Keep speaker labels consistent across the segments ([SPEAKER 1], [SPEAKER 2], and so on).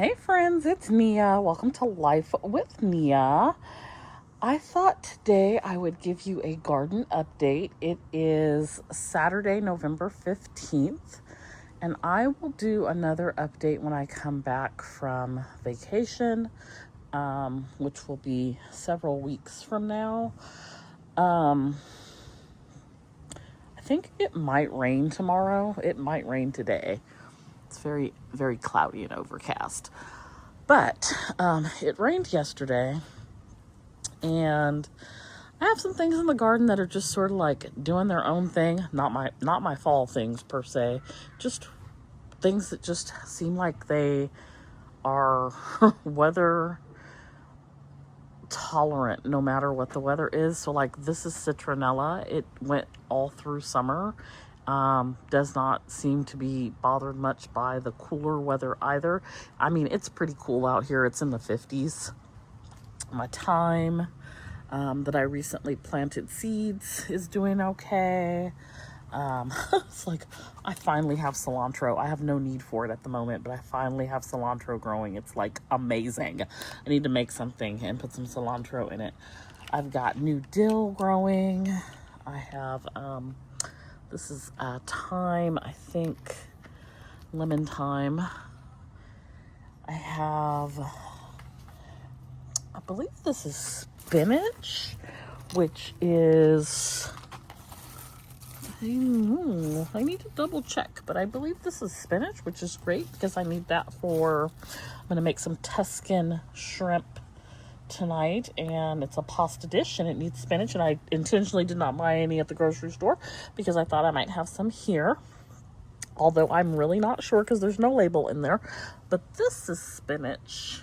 [SPEAKER 1] Hey friends, it's Nia. Welcome to Life with Nia. I thought today I would give you a garden update. It is Saturday, November 15th, and I will do another update when I come back from vacation, which will be several weeks from now. I think it might rain tomorrow. It might rain today. It's very, very cloudy and overcast. But it rained yesterday, and I have some things in the garden that are just sort of like doing their own thing. Not my fall things per se, just things that just seem like they are weather tolerant no matter what the weather is. So like this is citronella. It went all through summer. Does not seem to be bothered much by the cooler weather either. I mean, it's pretty cool out here. It's in the 50s. My thyme that I recently planted seeds is doing okay. It's like I finally have cilantro. I have no need for it at the moment, but I finally have cilantro growing. It's like amazing. I need to make something and put some cilantro in it. I've got new dill growing. I have this is thyme, I think, lemon thyme. I believe this is spinach, which is, I need to double check, but I believe this is spinach, which is great because I need that for, I'm going to make some Tuscan shrimp tonight, and it's a pasta dish and it needs spinach, and I intentionally did not buy any at the grocery store because I thought I might have some here, although I'm really not sure because there's no label in there. But this is spinach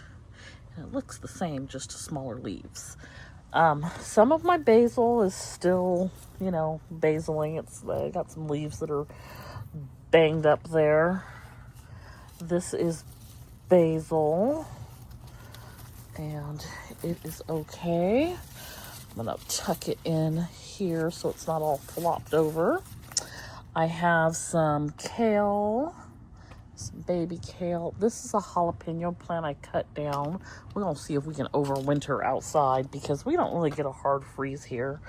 [SPEAKER 1] and it looks the same, just smaller leaves. Some of my basil is still, basiling. I got some leaves that are banged up there. This is basil, and it is okay. I'm gonna tuck it in here so it's not all flopped over. I have some kale, some baby kale. This is a jalapeno plant I cut down. We're gonna see if we can overwinter outside because we don't really get a hard freeze here.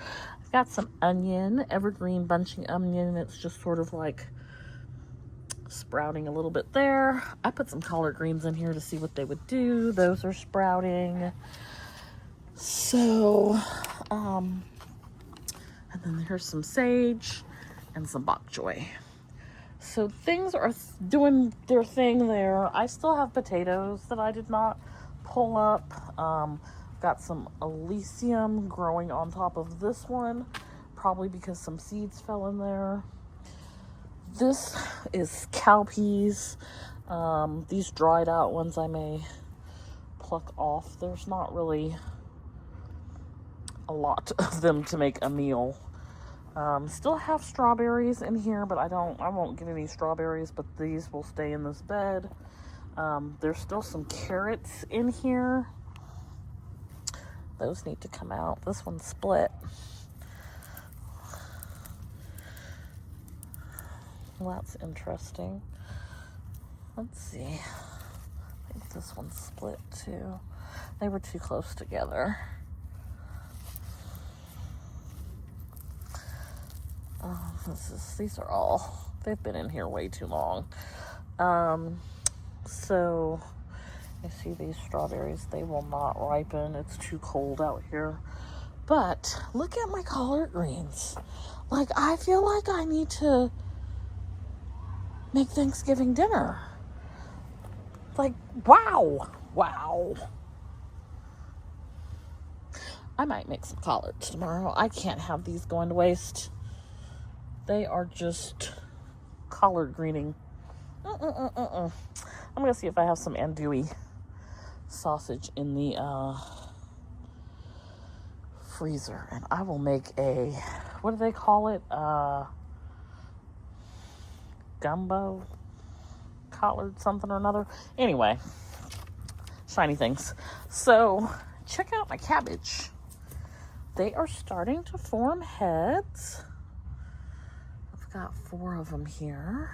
[SPEAKER 1] I've got some onion, evergreen bunching onion. It's just sort of like sprouting a little bit there. I put some collard greens in here to see what they would do. Those are sprouting. So, and then here's some sage and some bok choy. So things are doing their thing there. I still have potatoes that I did not pull up. Got some Elysium growing on top of this one, probably because some seeds fell in there. This is cowpeas. These dried out ones I may pluck off. There's not really a lot of them to make a meal. Still have strawberries in here, but I won't get any strawberries, but these will stay in this bed. There's still some carrots in here. Those need to come out. This one's split. Well, that's interesting. Let's see. I think this one's split too. They were too close together. These are all, they've been in here way too long. So I see these strawberries, they will not ripen. It's too cold out here. But look at my collard greens. Like, I feel like I need to make Thanksgiving dinner. Like, wow. I might make some collards tomorrow. I can't have these going to waste. They are just collard greening. I'm going to see if I have some andouille sausage in the freezer. And I will make a, what do they call it? Gumbo? Collard something or another. Anyway, shiny things. So, check out my cabbage. They are starting to form heads. I've got 4 of them here.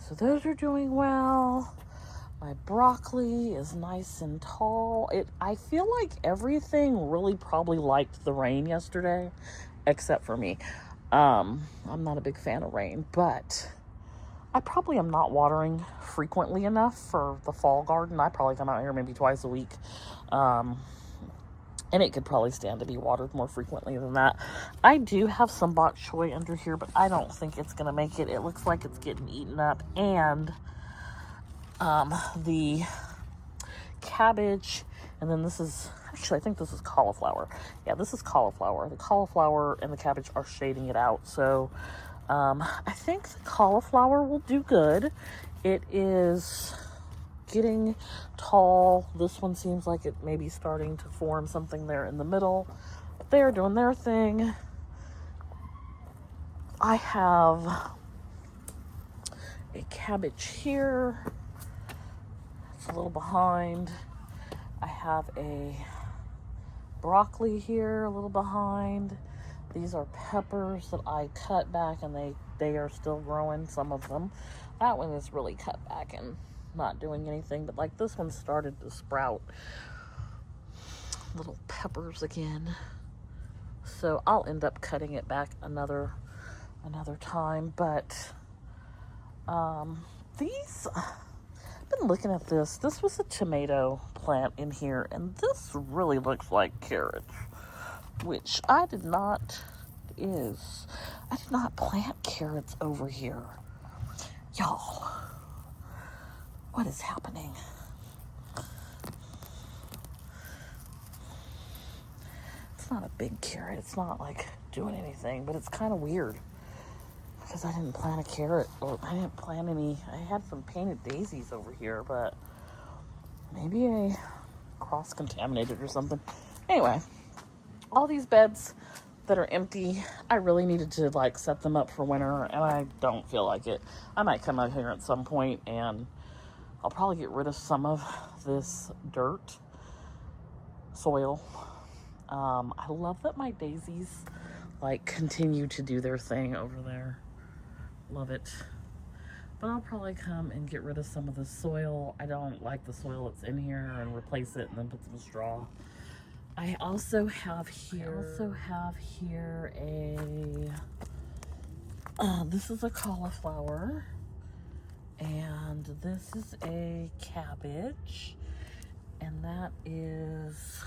[SPEAKER 1] So those are doing well. My broccoli is nice and tall. I feel like everything really probably liked the rain yesterday, except for me. I'm not a big fan of rain, but I probably am not watering frequently enough for the fall garden. I probably come out here maybe twice a week. And it could probably stand to be watered more frequently than that. I do have some bok choy under here, but I don't think it's going to make it. It looks like it's getting eaten up. And the cabbage, and then this is, actually, I think this is cauliflower. Yeah, this is cauliflower. The cauliflower and the cabbage are shading it out. So I think the cauliflower will do good. It is getting tall. This one seems like it may be starting to form something there in the middle. They're doing their thing. I have a cabbage here. It's a little behind. I have a broccoli here, a little behind. These are peppers that I cut back, and they are still growing, some of them. That one is really cut back and not doing anything, but like this one started to sprout little peppers again. So I'll end up cutting it back another time. But these, I've been looking at this. This was a tomato plant in here, and this really looks like carrots, which I did not plant carrots over here. Y'all, what is happening? It's not a big carrot. It's not like doing anything, but it's kind of weird because I didn't plant a carrot, or I didn't plant any. I had some painted daisies over here, but maybe I cross-contaminated or something. Anyway, all these beds that are empty, I really needed to like set them up for winter, and I don't feel like it. I might come out here at some point and I'll probably get rid of some of this dirt, soil. I love that my daisies like continue to do their thing over there. Love it. But I'll probably come and get rid of some of the soil. I don't like the soil that's in here, and replace it and then put some straw. I also have here this is a cauliflower. And this is a cabbage, and that is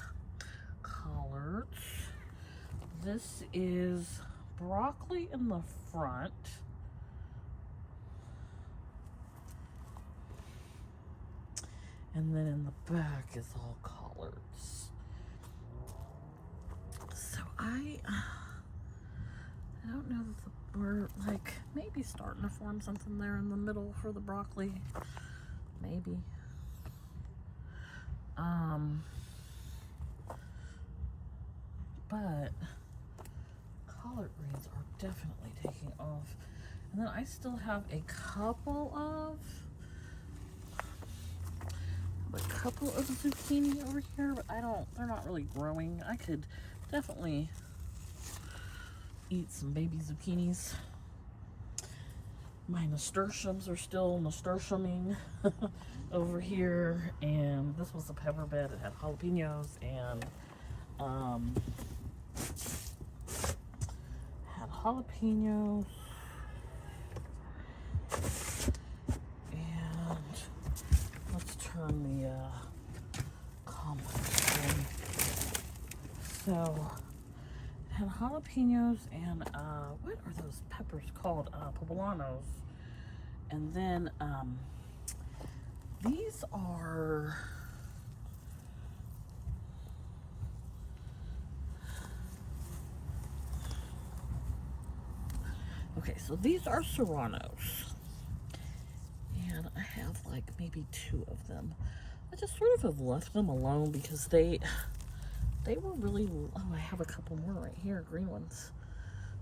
[SPEAKER 1] collards. This is broccoli in the front. And then in the back is all collards. So I don't know that we're like maybe starting to form something there in the middle for the broccoli. Maybe. But collard greens are definitely taking off. And then I still have a couple of zucchini over here, but they're not really growing. I could definitely eat some baby zucchinis. My nasturtiums are still nasturtiuming over here, and this was a pepper bed. It had jalapenos and and let's turn the compost in. So had jalapenos and what are those peppers called? Poblanos. And then these are okay, so these are serranos. And I have like maybe 2 of them. I just sort of have left them alone because they were really, oh, I have a couple more right here, green ones.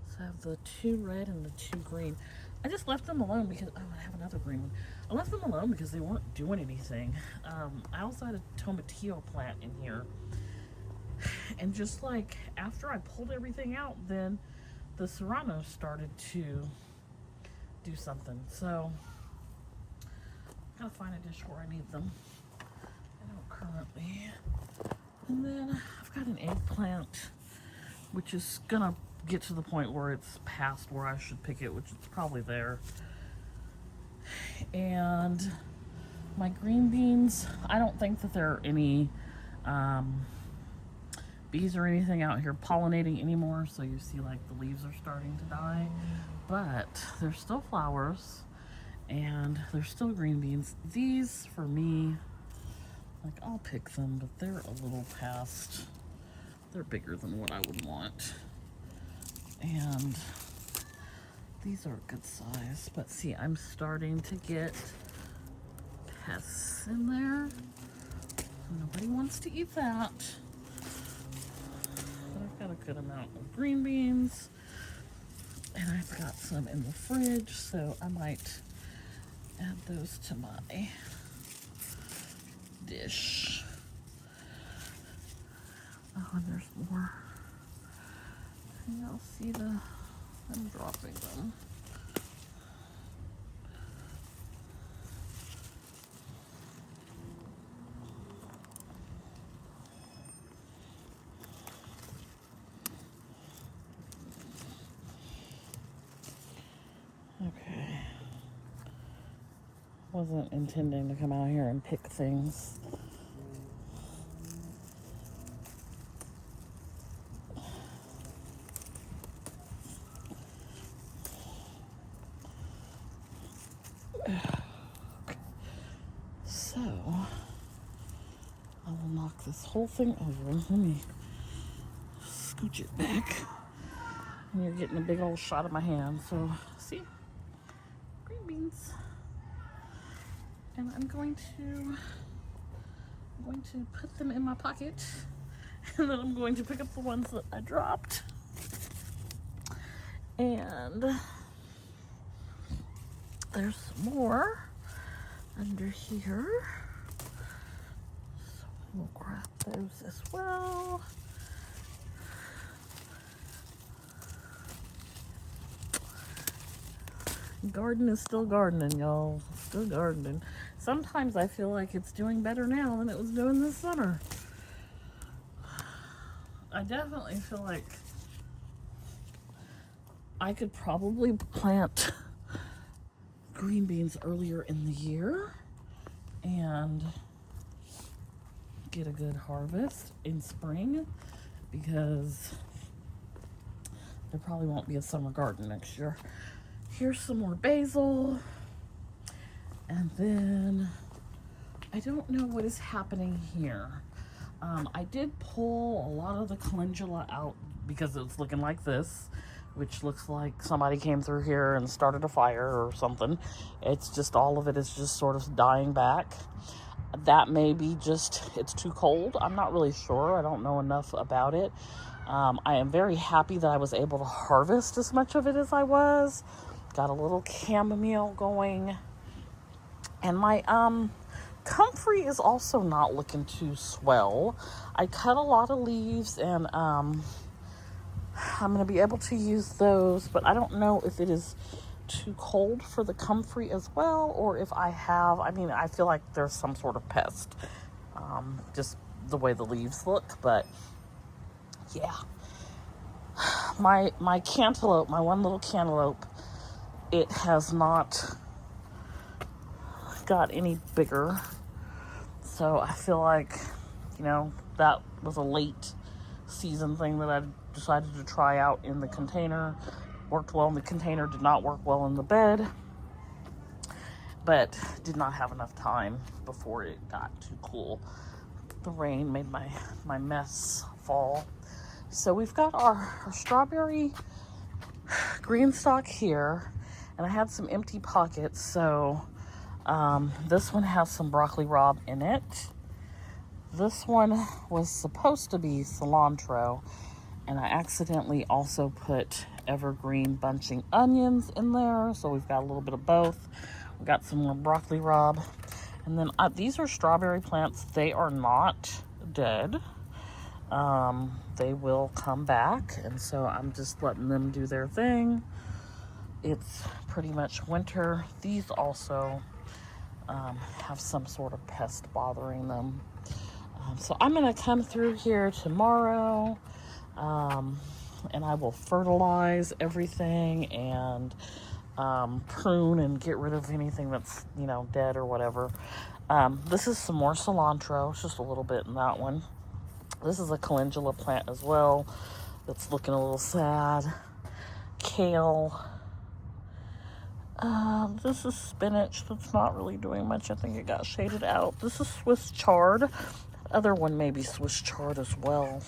[SPEAKER 1] So I have the 2 red and the 2 green. I just left them alone because, oh, I have another green one. I left them alone because they weren't doing anything. I also had a tomatillo plant in here. And just like after I pulled everything out, then the serranos started to do something. So gotta find a dish where I need them. I don't currently. And then I've got an eggplant, which is gonna get to the point where it's past where I should pick it, which is probably there. And my green beans, I don't think that there are any bees or anything out here pollinating anymore, so you see like the leaves are starting to die, but there's still flowers and there's still green beans. These, for me, like, I'll pick them, but they're a little past, they're bigger than what I would want. And these are a good size, but see, I'm starting to get pests in there. Nobody wants to eat that. But I've got a good amount of green beans, and I've got some in the fridge, so I might add those to my dish. Oh, and there's more. And you'll see I'm dropping them. Okay. Wasn't intending to come out here and pick things. So, I will knock this whole thing over. Let me scooch it back. And you're getting a big old shot of my hand. So, see? Green beans. And I'm going to put them in my pocket. And then I'm going to pick up the ones that I dropped. And there's some more under here, so we'll grab those as well. Garden is still gardening, y'all. Still gardening. Sometimes I feel like it's doing better now than it was doing this summer. I definitely feel like I could probably plant green beans earlier in the year and get a good harvest in spring, because there probably won't be a summer garden next year. Here's some more basil, and then I don't know what is happening here. I did pull a lot of the calendula out because it's looking like this, which looks like somebody came through here and started a fire or something. It's just, all of it is just sort of dying back. That may be just, it's too cold. I'm not really sure. I don't know enough about it. I am very happy that I was able to harvest as much of it as I was. Got a little chamomile going. And my comfrey is also not looking too swell. I cut a lot of leaves, and I'm going to be able to use those, but I don't know if it is too cold for the comfrey as well, or if I feel like there's some sort of pest, just the way the leaves look. But yeah, my cantaloupe, my one little cantaloupe, it has not got any bigger, so I feel like, that was a late season thing that I decided to try out in the container. Worked well in the container, did not work well in the bed, but did not have enough time before it got too cool. The rain made my mess fall. So we've got our strawberry GreenStalk here, and I had some empty pockets, so this one has some broccoli rabe in it. This one was supposed to be cilantro, and I accidentally also put evergreen bunching onions in there, so we've got a little bit of both. We've got some more broccoli rabe, and then these are strawberry plants. They are not dead. They will come back, and so I'm just letting them do their thing. It's pretty much winter. These also, have some sort of pest bothering them. So I'm going to come through here tomorrow, and I will fertilize everything and prune and get rid of anything that's, dead or whatever. This is some more cilantro. It's just a little bit in that one. This is a calendula plant as well that's looking a little sad. Kale. This is spinach that's not really doing much. I think it got shaded out. This is Swiss chard. Other one may be Swiss chard as well.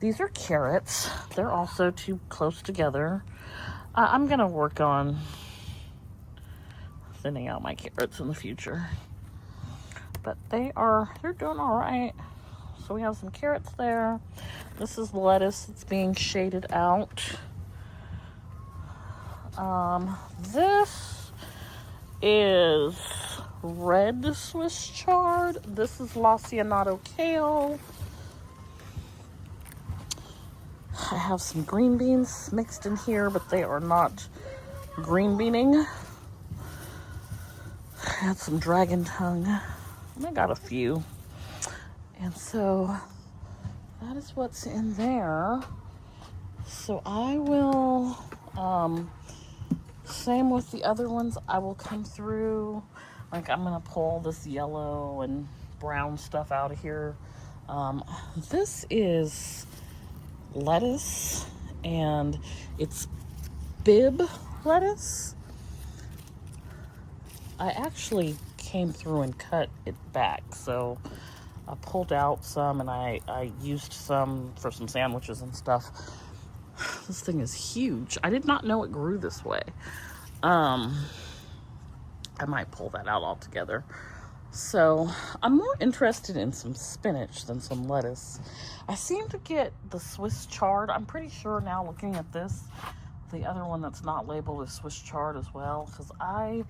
[SPEAKER 1] These are carrots. They're also too close together. I'm going to work on thinning out my carrots in the future. But they're doing all right. So we have some carrots there. This is lettuce that's being shaded out. This is red Swiss chard. This is Lacinato kale. I have some green beans mixed in here, but they are not green beaning. I had some dragon tongue. I got a few. And so that is what's in there. So I will, same with the other ones, I will come through. Like, I'm going to pull this yellow and brown stuff out of here. This is lettuce, and it's bib lettuce. I actually came through and cut it back, so I pulled out some and I used some for some sandwiches and stuff. This thing is huge. I did not know it grew this way. I might pull that out altogether. So I'm more interested in some spinach than some lettuce. I seem to get the Swiss chard. I'm pretty sure now, looking at this, the other one that's not labeled is Swiss chard as well, because I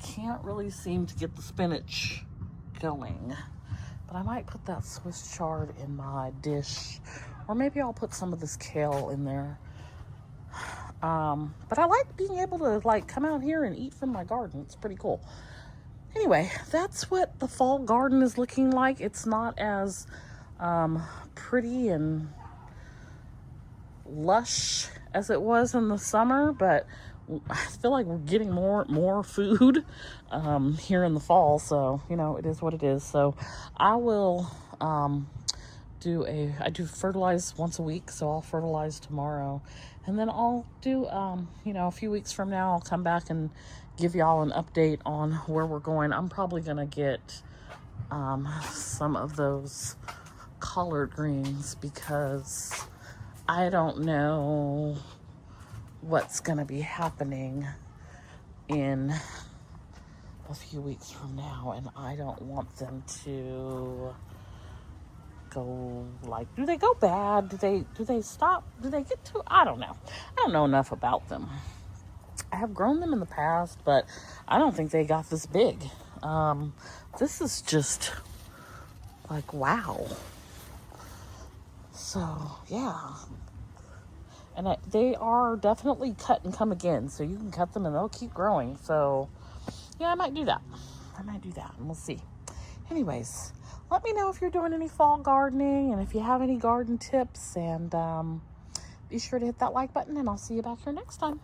[SPEAKER 1] can't really seem to get the spinach going. But I might put that Swiss chard in my dish, or maybe I'll put some of this kale in there. But I like being able to come out here and eat from my garden. It's pretty cool. Anyway, that's what the fall garden is looking like. It's not as pretty and lush as it was in the summer, but I feel like we're getting more food here in the fall. So, it is what it is. So I will I do fertilize once a week, so I'll fertilize tomorrow. And then I'll do, a few weeks from now, I'll come back and give y'all an update on where we're going. I'm probably going to get some of those collard greens because I don't know what's going to be happening in a few weeks from now, and I don't want them to go, do they go bad? Do they stop? Do they get to, I don't know. I don't know enough about them. I have grown them in the past, but I don't think they got this big. This is just wow. So, yeah. And they are definitely cut and come again. So you can cut them and they'll keep growing. So, yeah, I might do that. And we'll see. Anyways, let me know if you're doing any fall gardening and if you have any garden tips. And be sure to hit that like button, and I'll see you back here next time.